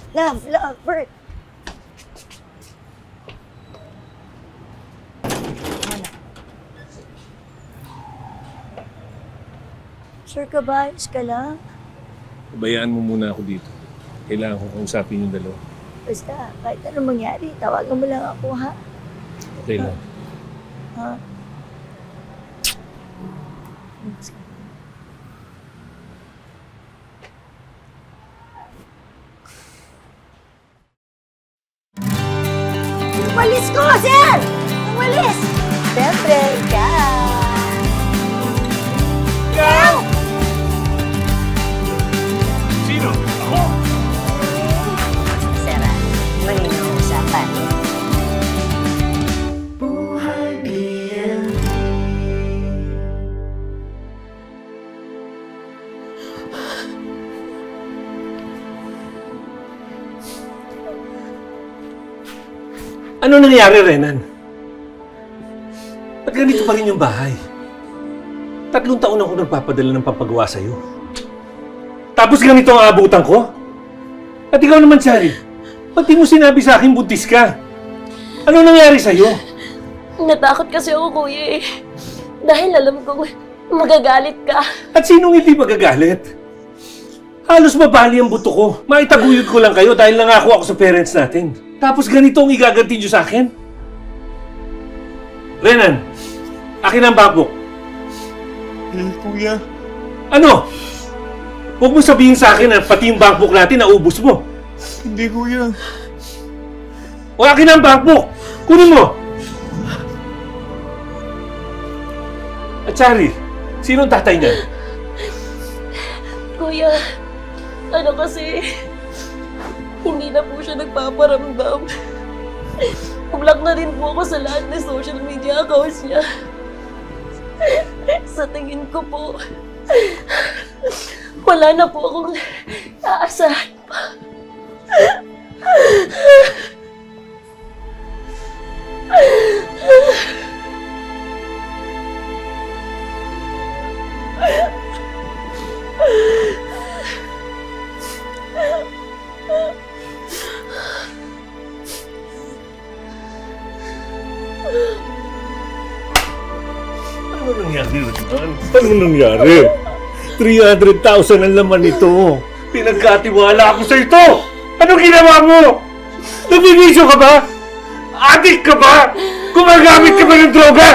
Love, Bert. Sure ka ba? Ayos ka lang? Bayaan mo muna ako dito. Kailangan ko kausapin yung dalawa. Basta, kahit anong mangyari, tawagan mo lang ako, ha? Okay lang. Ha? Umalis ko, sir! Umalis! Siyempre, ikaw! Ikaw! Sino? Ako? Sir, malinaw ang usapan. Ano nangyari, Renan? Ba't ganito pa rin yung bahay? 3 taon ako nagpapadala ng pampagawa sa'yo. Tapos ganito ang aabutan ko? At ikaw naman, Shari, ba't di mo sinabi sa akin buntis ka? Ano nangyari sa'yo? Natakot kasi ako, kuya eh. Dahil alam ko, magagalit ka. At sinong hindi magagalit? Halos mabali ang buto ko. Maitaguyod ko lang kayo dahil nangako ako sa parents natin. Tapos ganito ang igaganti niyo sa akin? Renan, akin ang backbook. Kuya. Ano? Huwag mo sabihin sa akin na pati yung bankbook natin naubos mo. Hindi, kuya. O akin ang bankbook! Kunin mo! At Shari, sino ang tatay niya? Kuya, ano kasi, hindi na po siya nagpaparamdam. Block na rin po ako sa lahat ng social media accounts niya. Sa tingin ko po, wala na po akong aasahan pa. Ano nangyari, Renan? Ano nangyari? 300,000 ang laman nito. Pinagkatiwala ako sa ito! Anong ginawa mo? Nagbibisyo ka ba? Adik ka ba? Gumagamit ka ba ng droga?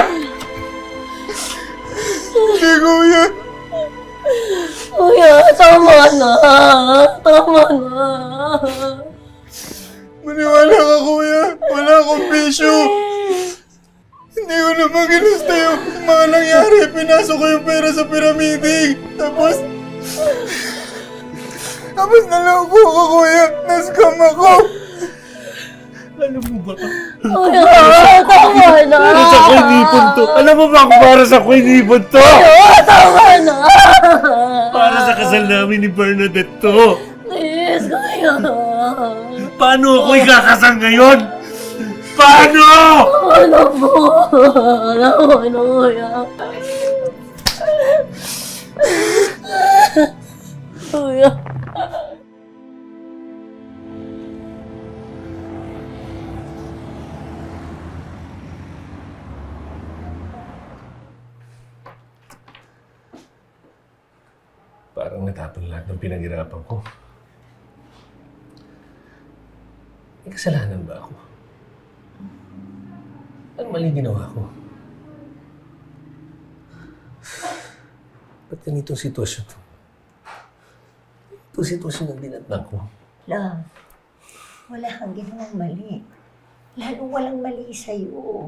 Hindi, kuya. Kuya, tama na. Tama na. Maniwala ka, kuya. Wala akong bisyo. Hindi ko naman ginusta yung mga nangyari. Pinasok ko yung pera sa piramide. Tapos naloko ko, kuya. Nascam ako. Alam mo ba? Kuya, tama na. Para sa kuinipon to. Alam mo ba kung para sa kuinipon to? Kuya, tama na. Para sa kasal namin ni Bernadette to. Please, kuya. Paano ako ikakasal ngayon? Paano? Ano po? Ano, kuya? Kuya. Parang natapon lahat ng pinaghirapan ko. May kasalanan ba ako? Ano mali ginawa ko? Ba't ganitong sitwasyon to? Itong sitwasyon ang dinatnan ko. Love, wala kang ginawang mali. Lalong walang mali sa'yo.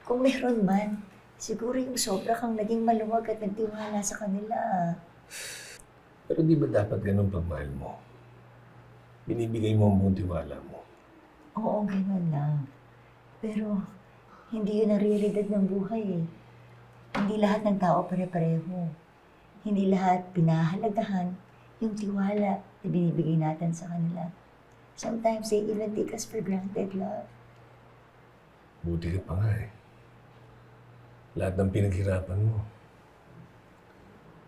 Kung meron man, siguro yung sobra kang naging maluwag at nagtiwala sa kanila. Pero di ba dapat ganun pagmahal mo? Binibigay mo ang buong tiwala mo. Oo, ganun lang. Pero, hindi yun ang realidad ng buhay eh. Hindi lahat ng tao pare-pareho. Hindi lahat pinahalagahan yung tiwala na binibigay natin sa kanila. Sometimes they even take us for granted, love. Buti ka pa nga eh. Lahat ng pinaghirapan mo.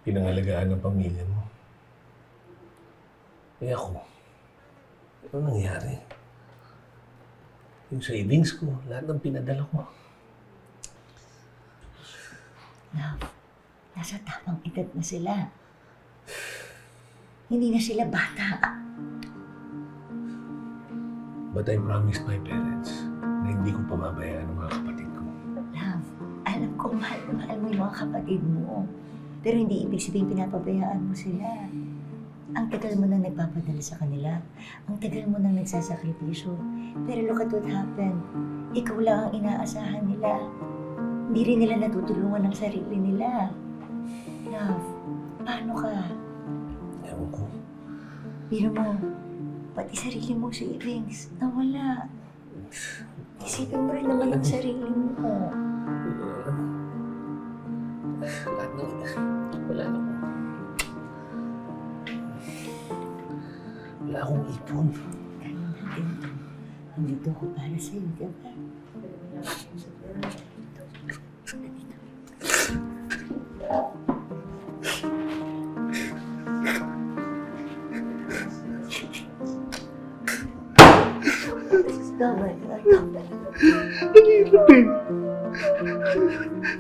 Pinangalagaan ng pamilya mo. Eh ako, Ano nangyari? Yung savings ko, lahat ng pinadala ko. Love, nasa tamang edad na sila. Hindi na sila bata. But I promised my parents na hindi ko pababayaan ang mga kapatid ko. Love, alam ko mahal na mahal mo yung mga kapatid mo. Pero hindi ibig sabihin pinapabayaan mo sila. Ang tagal mo nang nagpapadala sa kanila. Ang tagal mo nang nagsasakripisyo. Pero look at what happened. Ikaw lang ang inaasahan nila. Hindi rin nila natutulungan ang sarili nila. Love, paano ka? Ewan ko. Biro mo, pati sarili mo savings, nawala. Isipin mo rin naman ang sarili mo. Lahat ng... Wala na ko. Wala akong ipon. Kaya natin to. Nandito ako para sa'yo, di ba? Tama na, tama na.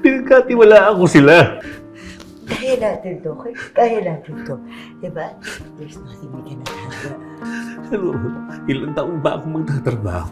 Pinagkatiwalaan ko sila. Kaya natin to, kaya natin to. Diba? There's nothing we cannot handle. Ano, ilang taon ba ako magtatrabaho?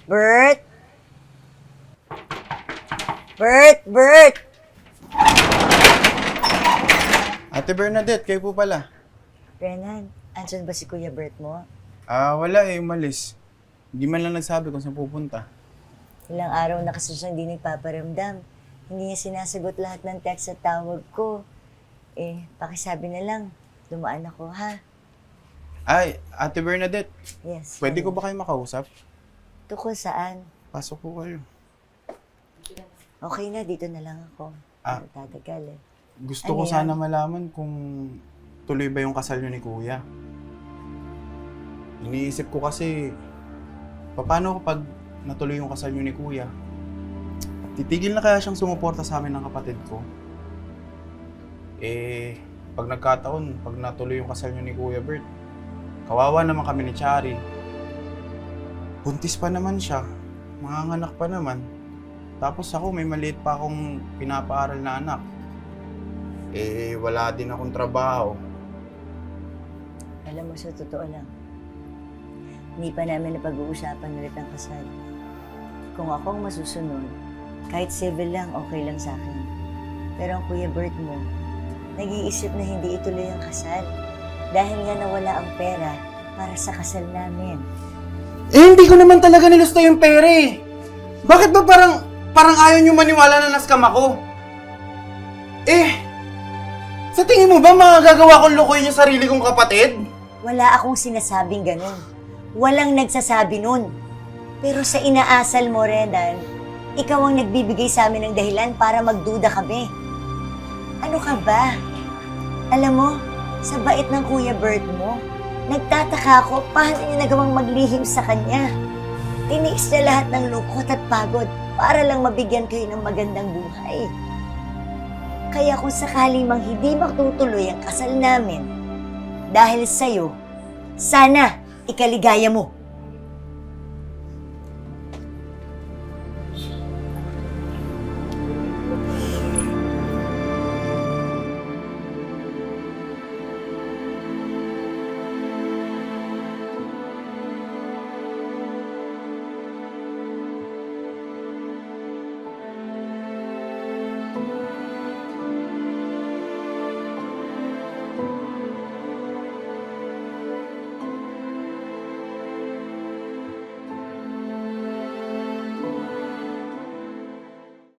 Bert! Bert! Bert! Ate Bernadette, kayo po pala. Renan, andyan ba si Kuya Bert mo? Wala umalis. Hindi man lang nagsabi kung saan pupunta. Ilang araw na kasi siyang di nagpaparamdam. Hindi niya sinasagot lahat ng text at tawag ko. Pakisabi na lang, dumaan ako, ha? Ay, Ate Bernadette, Yes. pwede ko ba kayo makausap? Tukol saan? Pasok po kayo. Okay na, dito na lang ako. Ah. Tatagal eh. Gusto Ano ko yan? sana malaman kung tuloy ba yung kasal niyo ni Kuya. Iniisip ko kasi, paano kapag natuloy yung kasal niyo ni Kuya? Titigil na kaya siyang sumuporta sa amin ng kapatid ko? Pag nagkataon, pag natuloy yung kasal niyo ni Kuya Bert, kawawa naman kami ni Chari. Buntis pa naman siya, manganganak pa naman. Tapos ako, may maliit pa akong pinapaaral na anak. Wala din akong trabaho. Alam mo, sa totoo lang, hindi pa namin napag-uusapan ulit ang kasal. Kung ako ang masusunod, kahit civil lang, okay lang sa akin. Pero ang Kuya Bert mo, nag-iisip na hindi ituloy ang kasal. Dahil nga nawala ang pera para sa kasal namin. Hindi ko naman talaga nilista yung pera eh. Bakit ba parang ayaw niyo maniwala na naskam ako? Sa tingin mo ba magagawa kong lokohin yung sarili kong kapatid? Wala akong sinasabing ganun. Walang nagsasabi nun. Pero sa inaasal mo, Renan, ikaw ang nagbibigay sa amin ng dahilan para magduda kami. Ano ka ba? Alam mo, sa bait ng Kuya Bert mo, nagtataka ako paano niya nagawang maglihim sa kanya. Tiniis niya lahat ng lungkot at pagod para lang mabigyan kayo ng magandang buhay. Kaya kung sakali mang hindi matutuloy ang kasal namin, dahil sa'yo, sana ikaligaya mo.